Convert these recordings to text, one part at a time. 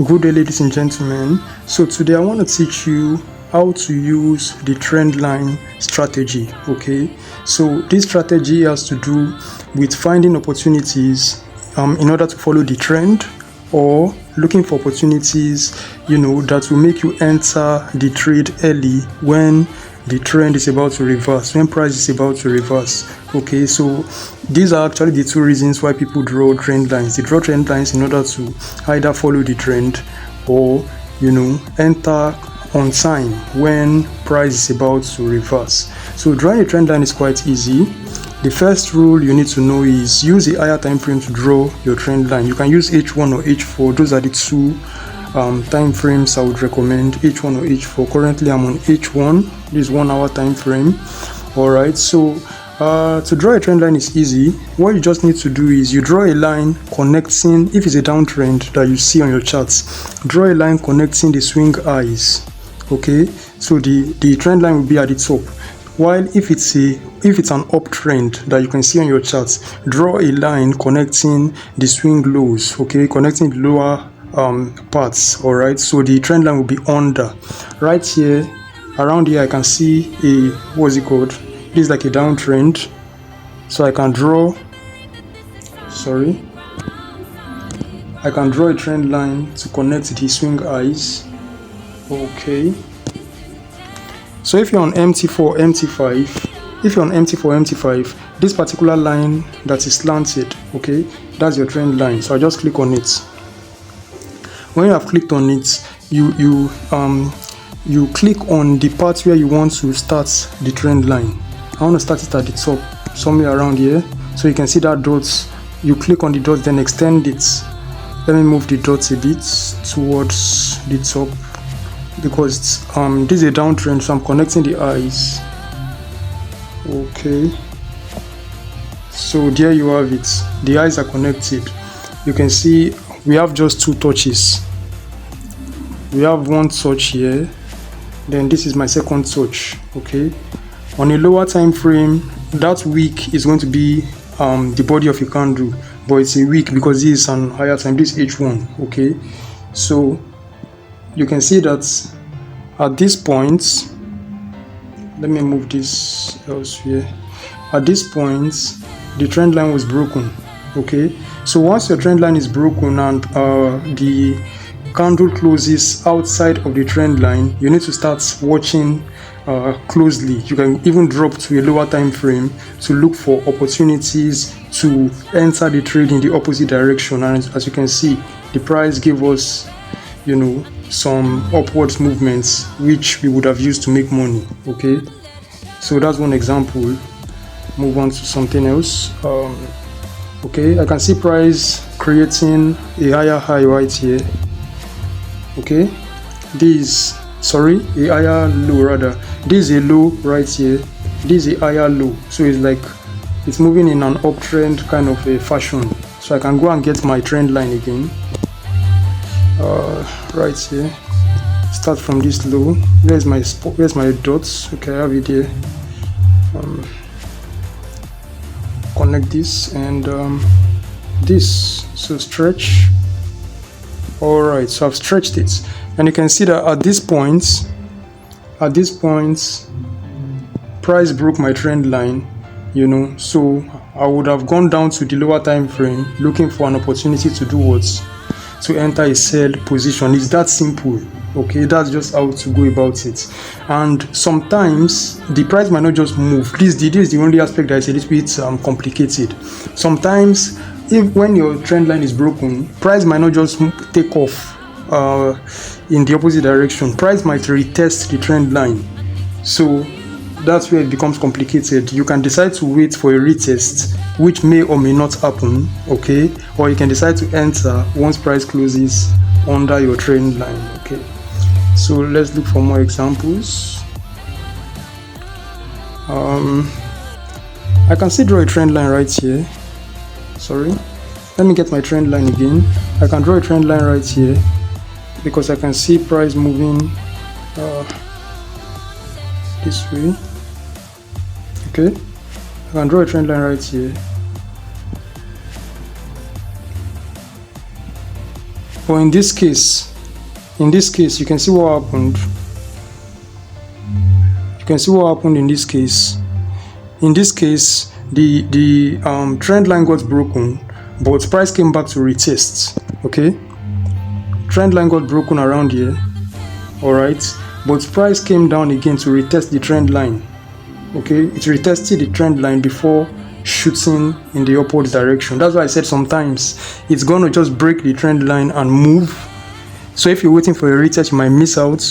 Good day, ladies and gentlemen. So today I want to teach you how to use the trend line strategy. Okay, so this strategy has to do with finding opportunities in order to follow the trend, or looking for opportunities that will make you enter the trade early when the trend is about to reverse, when price is about to reverse. Okay, so these are actually the two reasons why people draw trend lines. They draw trend lines in order to either follow the trend or enter on time when price is about to reverse. So drawing a trend line is quite easy. The first rule you need to know is use a higher time frame to draw your trend line. You can use H1 or H4. Those are the two time frames I would recommend, H1 or H4. Currently I'm on H1. This is 1 hour time frame. All right, so to draw a trend line is easy. What you just need to do is you draw a line connecting, if it's a downtrend that you see on your charts, draw a line connecting the swing highs. Okay, so the trend line will be at the top, while if it's an uptrend that you can see on your charts, draw a line connecting the swing lows. Okay, connecting the lower parts. All right, so the trend line will be under. Right here, around here, I can see a, what's it called, this is like a downtrend, so I can draw a trend line to connect the swing highs. Okay, so if you're on MT4, MT5, this particular line that is slanted, okay, that's your trend line. So I just click on it. When you have clicked on it, you click on the part where you want to start the trend line. I want to start it at the top, somewhere around here. So you can see that dots. You click on the dots, then extend it. Let me move the dots a bit towards the top, because this is a downtrend, so I'm connecting the eyes. Okay, so there you have it. The eyes are connected. You can see we have just two touches. We have one touch here, then this is my second touch. Okay, on a lower time frame, that wick is going to be the body of a candle, but it's a wick because this is an higher time. This is H1. Okay, so you can see that at this point, let me move this elsewhere. At this point, the trend line was broken. Okay, so once your trend line is broken and the candle closes outside of the trend line, you need to start watching closely. You can even drop to a lower time frame to look for opportunities to enter the trade in the opposite direction. And as you can see, the price gave us some upwards movements which we would have used to make money. Okay, so that's one example. Move on to something else. Okay, I can see price creating a higher high right here. Okay, a higher low rather. This is a low right here. This is a higher low. So it's like it's moving in an uptrend kind of a fashion. So I can go and get my trend line again. Right here. Start from this low. Where's my dots? Okay, I have it here. Connect this and this. So stretch. Alright, so I've stretched it, and you can see that at this point price broke my trend line, so I would have gone down to the lower time frame looking for an opportunity to do what? To enter a sell position. It's that simple. Okay, that's just how to go about it. And sometimes the price might not just move. This is the only aspect that is a little bit complicated. Sometimes when your trend line is broken, price might not just take off in the opposite direction. Price might retest the trend line. So that's where it becomes complicated. You can decide to wait for a retest, which may or may not happen. Okay, or you can decide to enter once price closes under your trend line. Okay, so let's look for more examples. I can still draw a trend line right here. Sorry, let me get my trend line again. I can draw a trend line right here because I can see price moving this way. Okay, I can draw a trend line right here. But in this case, you can see what happened. You can see what happened in this case. In this case, the trend line got broken, but price came back to retest. Okay, trend line got broken around here. All right, but price came down again to retest the trend line. Okay, it retested the trend line before shooting in the upward direction. That's why I said sometimes it's gonna just break the trend line and move. So if you're waiting for a retest, you might miss out,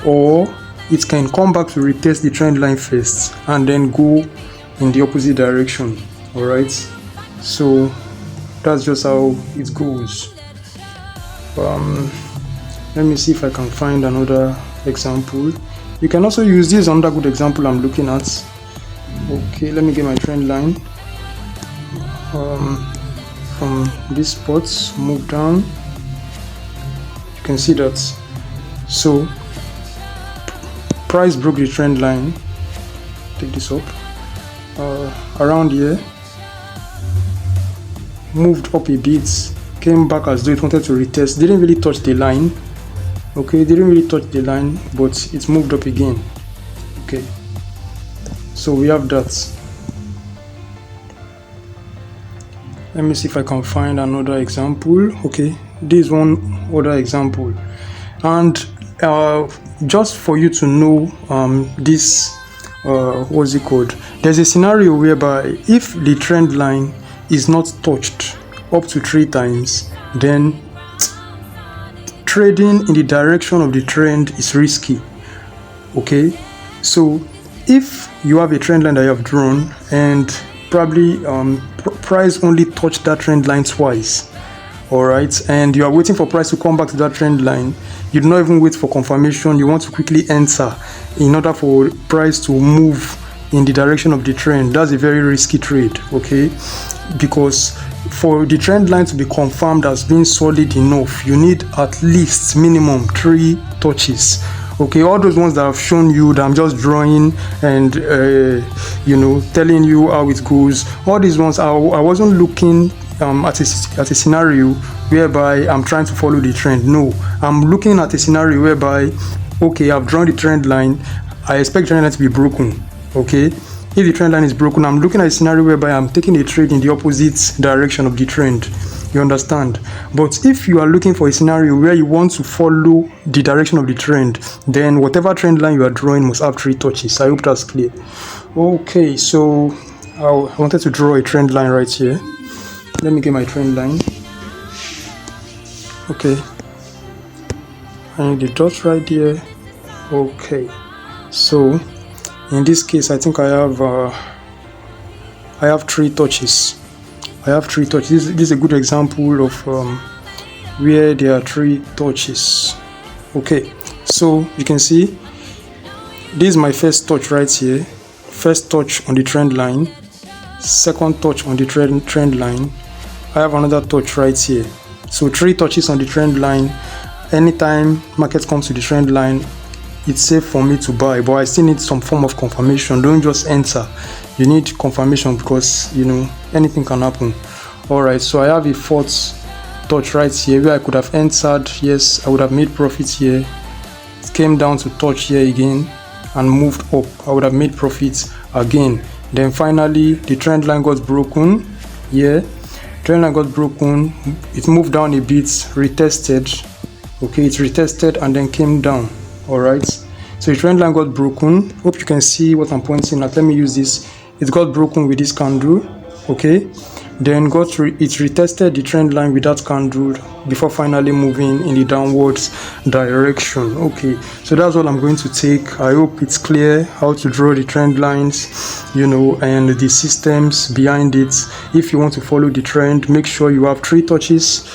or it can come back to retest the trend line first and then go in the opposite direction. All right, so that's just how it goes. Let me see if I can find another example. You can also use this another good example I'm looking at. Okay, let me get my trend line. From this spot, move down. You can see that. So price broke the trend line. Take this up. Around here, moved up a bit, came back as though it wanted to retest. Didn't really touch the line. Okay, didn't really touch the line, but it moved up again. Okay, so we have that. Let me see if I can find another example. Okay, this one other example, and just for you to know this what's it called, there's a scenario whereby if the trend line is not touched up to 3 times, then trading in the direction of the trend is risky. Okay, so if you have a trend line that you have drawn and probably price only touched that trend line twice, all right, and you are waiting for price to come back to that trend line, you do not even wait for confirmation, you want to quickly enter in order for price to move in the direction of the trend. That's a very risky trade. Okay, because for the trend line to be confirmed as being solid enough, you need at least minimum 3 touches. Okay, all those ones that I've shown you, that I'm just drawing and telling you how it goes, all these ones I wasn't looking at a scenario whereby I'm trying to follow the trend. No, I'm looking at a scenario whereby, okay, I've drawn the trend line, I expect the trend line to be broken. Okay, if the trend line is broken, I'm looking at a scenario whereby I'm taking a trade in the opposite direction of the trend. You understand? But if you are looking for a scenario where you want to follow the direction of the trend, then whatever trend line you are drawing must have 3 touches. I hope that's clear. Okay, so I wanted to draw a trend line right here. Let me get my trend line. Okay, I need the dot right there. Okay, so in this case, I think I have 3 touches. I have 3 touches. This is a good example of where there are 3 touches. Okay, so you can see this is my first touch right here. First touch on the trend line, second touch on the trend line. I have another touch right here. So 3 touches on the trend line. Anytime market comes to the trend line, it's safe for me to buy, but I still need some form of confirmation. Don't just enter. You need confirmation because anything can happen. All right, so I have a 4th touch right here where I could have entered. Yes, I would have made profits here. It came down to touch here again and moved up. I would have made profits again. Then finally the trend line got broken. Yeah, trend line got broken. It moved down a bit, retested. Okay, it retested and then came down. All right, so the trend line got broken. Hope you can see what I'm pointing at. Let me use this. It got broken with this candle. Okay, then it retested the trend line with that candle before finally moving in the downwards direction. Okay, so that's all I'm going to take. I hope it's clear how to draw the trend lines, and the systems behind it. If you want to follow the trend, make sure you have 3 touches.